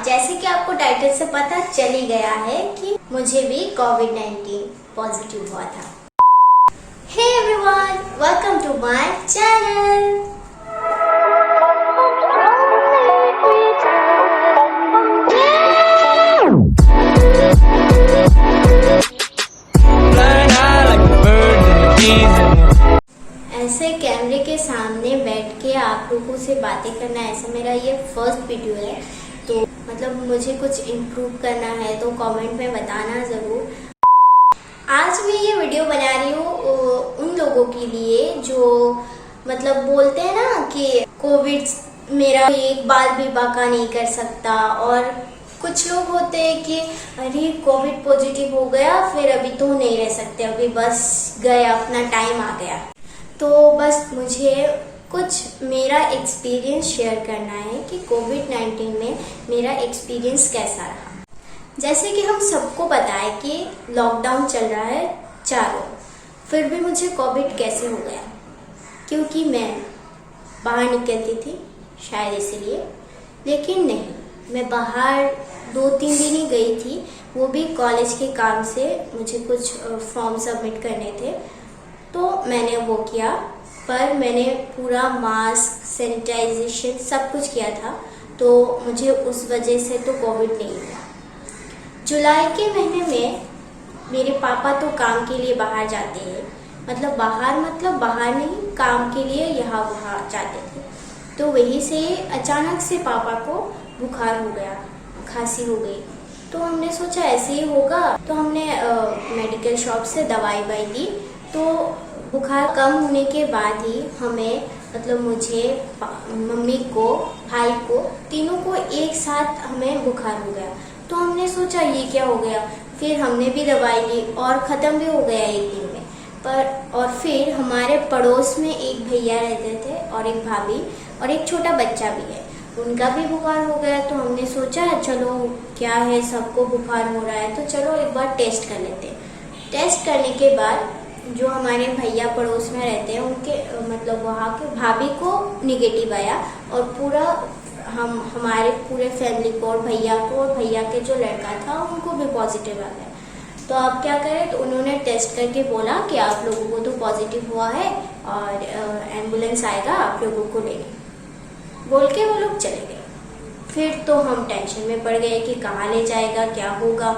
जैसे कि आपको टाइटल से पता चल ही गया है कि मुझे भी कोविड-19 पॉजिटिव हुआ था। Hey everyone, welcome to my channel. ऐसे कैमरे के सामने बैठ के आप लोगों से बातें करना, ऐसा मेरा ये फर्स्ट वीडियो है, तो मतलब मुझे कुछ इम्प्रूव करना है तो कमेंट में बताना ज़रूर। आज मैं ये वीडियो बना रही हूँ उन लोगों के लिए जो मतलब बोलते हैं ना कि कोविड मेरा एक बाल भी बाका नहीं कर सकता, और कुछ लोग होते हैं कि अरे कोविड पॉजिटिव हो गया फिर अभी तो नहीं रह सकते, अभी बस गया, अपना टाइम आ गया। तो बस मुझे कुछ मेरा एक्सपीरियंस शेयर करना है कि कोविड-19 में मेरा एक्सपीरियंस कैसा रहा। जैसे कि हम सबको पता है कि लॉकडाउन चल रहा है चारों, फिर भी मुझे कोविड कैसे हो गया, क्योंकि मैं बाहर निकलती थी शायद इसीलिए, लेकिन नहीं, मैं बाहर 2-3 दिन ही गई थी, वो भी कॉलेज के काम से, मुझे कुछ फॉर्म सबमिट करने थे तो मैंने वो किया, पर मैंने पूरा मास्क, सैनिटाइजेशन सब कुछ किया था, तो मुझे उस वजह से तो कोविड नहीं हुआ। जुलाई के महीने में मेरे पापा तो काम के लिए बाहर जाते हैं, मतलब बाहर नहीं, काम के लिए यहाँ वहाँ जाते थे, तो वहीं से अचानक से पापा को बुखार हो गया, खांसी हो गई, तो हमने सोचा ऐसे ही होगा, तो हमने मेडिकल शॉप से दवाई ली, तो बुखार कम होने के बाद ही हमें मतलब मुझे, मम्मी को, भाई को, तीनों को एक साथ हमें बुखार हो गया। तो हमने सोचा ये क्या हो गया, फिर हमने भी दवाई ली और ख़त्म भी हो गया एक दिन में। और फिर हमारे पड़ोस में एक भैया रहते थे और एक भाभी और एक छोटा बच्चा भी है, उनका भी बुखार हो गया। तो हमने सोचा चलो क्या है, सबको बुखार हो रहा है तो चलो एक बार टेस्ट कर लेते हैं। टेस्ट करने के बाद जो हमारे भैया पड़ोस में रहते हैं उनके मतलब वहाँ के भाभी को निगेटिव आया, और पूरा हमारे पूरे फैमिली को और भैया के जो लड़का था उनको भी पॉजिटिव आ गया। तो आप क्या करें, तो उन्होंने टेस्ट करके बोला कि आप लोगों को तो पॉजिटिव हुआ है और एम्बुलेंस आएगा आप लोगों को लेने, बोल के वो लोग चले गए। फिर तो हम टेंशन में पड़ गए कि कहाँ ले जाएगा, क्या होगा।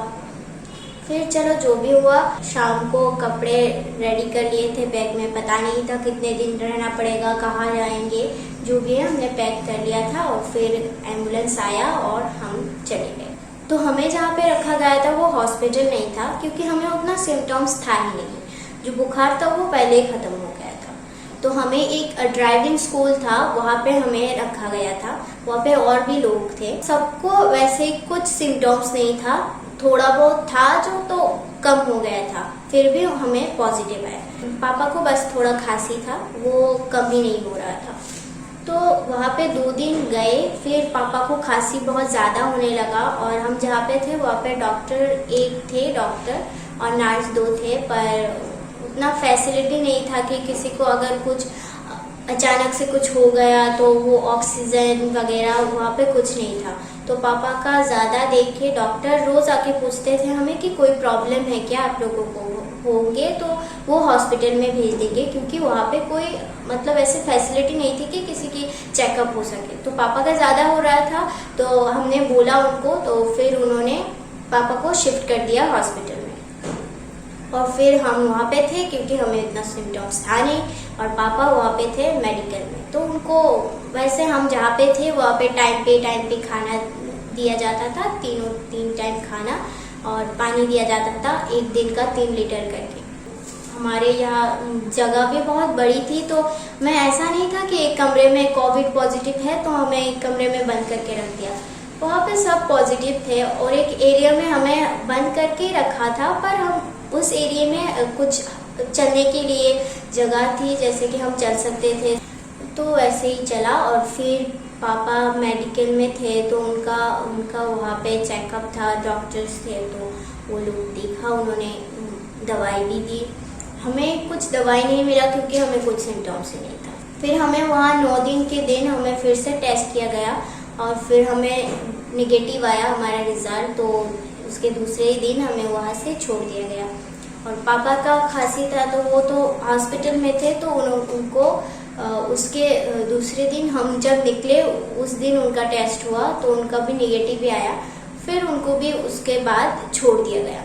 फिर चलो जो भी हुआ, शाम को कपड़े रेडी कर लिए थे बैग में, पता नहीं था कितने दिन रहना पड़ेगा, कहाँ जाएंगे, जो भी है हमने पैक कर लिया था, और फिर एम्बुलेंस आया और हम चले गए। तो हमें जहाँ पे रखा गया था वो हॉस्पिटल नहीं था, क्योंकि हमें उतना सिम्टम्स था ही नहीं, जो बुखार था वो पहले ही ख़त्म हो गया था। तो हमें एक ड्राइविंग स्कूल था, वहाँ पे हमें रखा गया था, वहाँ पे और भी लोग थे, सबको वैसे कुछ सिम्टम्स नहीं था, थोड़ा बहुत था जो तो कम हो गया था, फिर भी हमें पॉजिटिव आया। पापा को बस थोड़ा खांसी था, वो कम ही नहीं हो रहा था। तो वहाँ पे 2 दिन गए, फिर पापा को खांसी बहुत ज़्यादा होने लगा, और हम जहाँ पे थे वहाँ पे एक थे डॉक्टर और नर्स 2 थे, पर उतना फैसिलिटी नहीं था कि किसी को अगर कुछ अचानक से कुछ हो गया तो वो ऑक्सीजन वगैरह वहाँ पे कुछ नहीं था। तो पापा का ज़्यादा देख के डॉक्टर रोज़ आके पूछते थे हमें कि कोई प्रॉब्लम है क्या आप लोगों को, होंगे तो वो हॉस्पिटल में भेज देंगे, क्योंकि वहाँ पे कोई मतलब ऐसे फैसिलिटी नहीं थी कि किसी की चेकअप हो सके। तो पापा का ज़्यादा हो रहा था, तो हमने बोला उनको, तो फिर उन्होंने पापा को शिफ्ट कर दिया हॉस्पिटल में, और फिर हम वहाँ पे थे क्योंकि हमें इतना सिम्टम्स था नहीं, और पापा वहाँ पे थे मेडिकल में। तो उनको वैसे हम जहाँ पे थे वहाँ पे टाइम पे खाना दिया जाता था, 3 टाइम खाना, और पानी दिया जाता था, एक दिन का 3 लीटर करके। हमारे यहाँ जगह भी बहुत बड़ी थी, तो मैं ऐसा नहीं था कि एक कमरे में कोविड पॉजिटिव है तो हमें एक कमरे में बंद करके रख दिया, वहाँ पे सब पॉजिटिव थे, और एक एरिया में हमें बंद करके रखा था, पर हम उस एरिया में कुछ चलने के लिए जगह थी, जैसे कि हम चल सकते थे, तो वैसे ही चला। और फिर पापा मेडिकल में थे, तो उनका वहाँ पे चेकअप था, डॉक्टर्स थे, तो वो लोग देखा, उन्होंने दवाई भी दी। हमें कुछ दवाई नहीं मिला क्योंकि हमें कुछ सिम्टम्स ही नहीं था। फिर हमें वहाँ 9 दिन के दिन हमें फिर से टेस्ट किया गया, और फिर हमें निगेटिव आया हमारा रिजल्ट, तो उसके दूसरे ही दिन हमें वहाँ से छोड़ दिया गया। और पापा का खांसी था तो वो तो हॉस्पिटल में थे, तो उनको उसके दूसरे दिन हम जब निकले उस दिन उनका टेस्ट हुआ तो उनका भी निगेटिव ही आया। फिर उनको भी उसके बाद छोड़ दिया गया।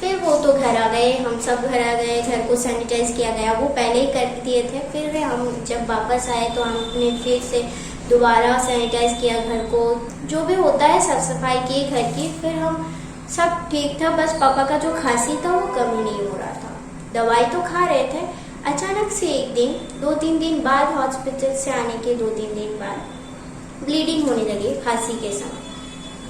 फिर वो तो घर आ गए, हम सब घर आ गए, घर को सैनिटाइज किया गया, वो पहले ही कर दिए थे। फिर हम जब वापस आए तो हमने फिर से दोबारा सैनिटाइज किया घर को, जो भी होता है साफ सफाई की घर की। फिर हम सब ठीक था, बस पापा का जो खांसी था वो कम ही नहीं हो रहा था। दवाई तो खा रहे थे। अचानक से एक दिन 2-3 दिन बाद, हॉस्पिटल से आने के 2-3 दिन बाद ब्लीडिंग होने लगी खांसी के समय।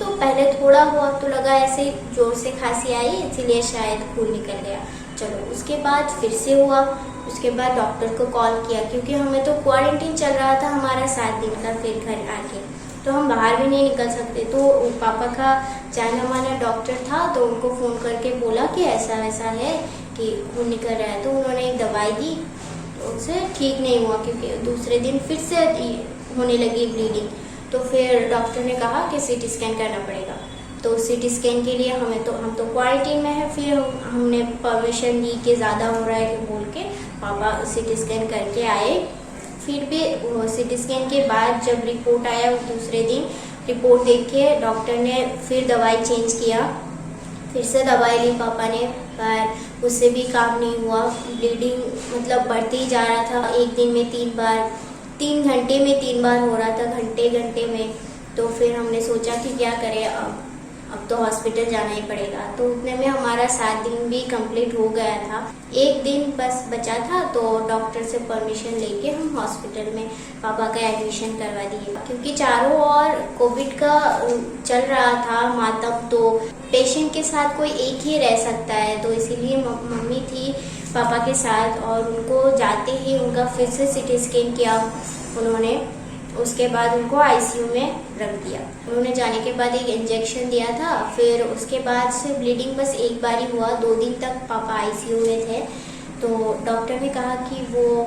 तो पहले थोड़ा हुआ तो लगा ऐसे जोर से खांसी आई, इसीलिए शायद खून निकल गया। चलो उसके बाद फिर से हुआ। उसके बाद डॉक्टर को कॉल किया, क्योंकि हमें तो क्वारंटीन चल रहा था हमारा 7 दिन का। फिर घर आके तो हम बाहर भी नहीं निकल सकते, तो पापा का जाना माना डॉक्टर था, तो उनको फ़ोन करके बोला कि ऐसा ऐसा है कि खून निकल रहा है। तो उन्होंने एक दवाई दी, उससे ठीक नहीं हुआ, क्योंकि दूसरे दिन फिर से होने लगी ब्लीडिंग। तो फिर डॉक्टर ने कहा कि सीटी स्कैन करना पड़ेगा। तो सीटी स्कैन के लिए हम तो क्वारंटीन में है। फिर हमने परमिशन दी कि ज़्यादा हो रहा है बोल के पापा सीटी स्कैन करके आए। फिर भी सीटी स्कैन के बाद जब रिपोर्ट आया दूसरे दिन, रिपोर्ट देख के डॉक्टर ने फिर दवाई चेंज किया। फिर से दवाई ली पापा ने, पर उससे भी काम नहीं हुआ। ब्लीडिंग मतलब बढ़ते ही जा रहा था। एक दिन में 3 बार, 3 घंटे में 3 बार हो रहा था, घंटे घंटे में। तो फिर हमने सोचा कि क्या करें, अब तो हॉस्पिटल जाना ही पड़ेगा। तो उतने में हमारा 7 दिन भी कंप्लीट हो गया था। एक दिन बस बचा था, तो डॉक्टर से परमिशन लेके हम हॉस्पिटल में पापा का एडमिशन करवा दिए। क्योंकि चारों ओर कोविड का चल रहा था मातम, तो पेशेंट के साथ कोई एक ही रह सकता है, तो इसीलिए मम्मी थी पापा के साथ। और उनको जाते ही उनका फिर से सीटी स्कैन किया उन्होंने। उसके बाद उनको आईसीयू में रख दिया। उन्होंने जाने के बाद एक इंजेक्शन दिया था। फिर उसके बाद से ब्लीडिंग बस एक बार ही हुआ। 2 दिन तक पापा आईसीयू में थे। तो डॉक्टर ने कहा कि वो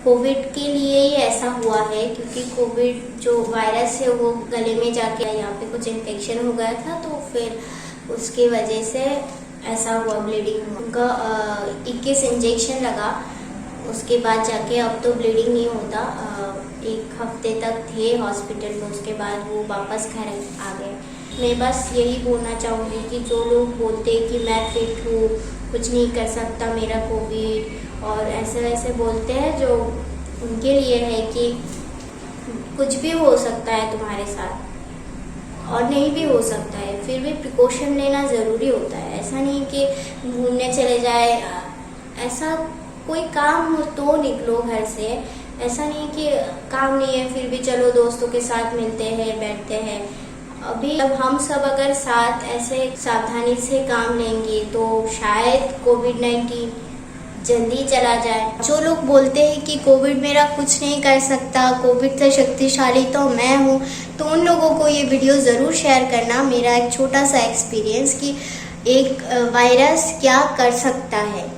कोविड के लिए ही ऐसा हुआ है, क्योंकि कोविड जो वायरस है वो गले में जाके यहाँ पे कुछ इन्फेक्शन हो गया था, तो फिर उसकी वजह से ऐसा हुआ, ब्लीडिंग हुआ। उनका 21 इंजेक्शन लगा। उसके बाद जाके अब तो ब्लीडिंग नहीं होता। 1 हफ्ते तक थे हॉस्पिटल में, उसके बाद वो वापस घर आ गए। मैं बस यही बोलना चाहूँगी कि जो लोग बोलते हैं कि मैं फिट हूँ, कुछ नहीं कर सकता मेरा कोविड, और ऐसे वैसे बोलते हैं, जो उनके लिए है कि कुछ भी हो सकता है तुम्हारे साथ और नहीं भी हो सकता है, फिर भी प्रिकॉशन लेना ज़रूरी होता है। ऐसा नहीं कि घूमने चले जाए, ऐसा कोई काम हो तो निकलो घर से। ऐसा नहीं कि काम नहीं है फिर भी चलो दोस्तों के साथ मिलते हैं, बैठते हैं। अभी अब हम सब अगर साथ ऐसे सावधानी से काम लेंगे तो शायद कोविड-19 जल्दी चला जाए। जो लोग बोलते हैं कि कोविड मेरा कुछ नहीं कर सकता, कोविड से शक्तिशाली तो मैं हूँ, तो उन लोगों को ये वीडियो ज़रूर शेयर करना, मेरा एक छोटा सा एक्सपीरियंस कि एक वायरस क्या कर सकता है।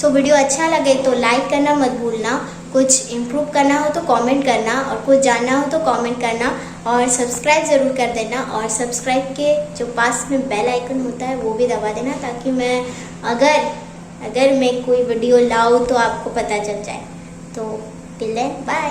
सो वीडियो अच्छा लगे तो लाइक करना मत भूलना, कुछ इम्प्रूव करना हो तो कमेंट करना, और कुछ जानना हो तो कमेंट करना, और सब्सक्राइब ज़रूर कर देना। और सब्सक्राइब के जो पास में बेल आइकन होता है वो भी दबा देना, ताकि मैं अगर मैं कोई वीडियो लाऊँ तो आपको पता चल जाए। तो टिल देन बाय।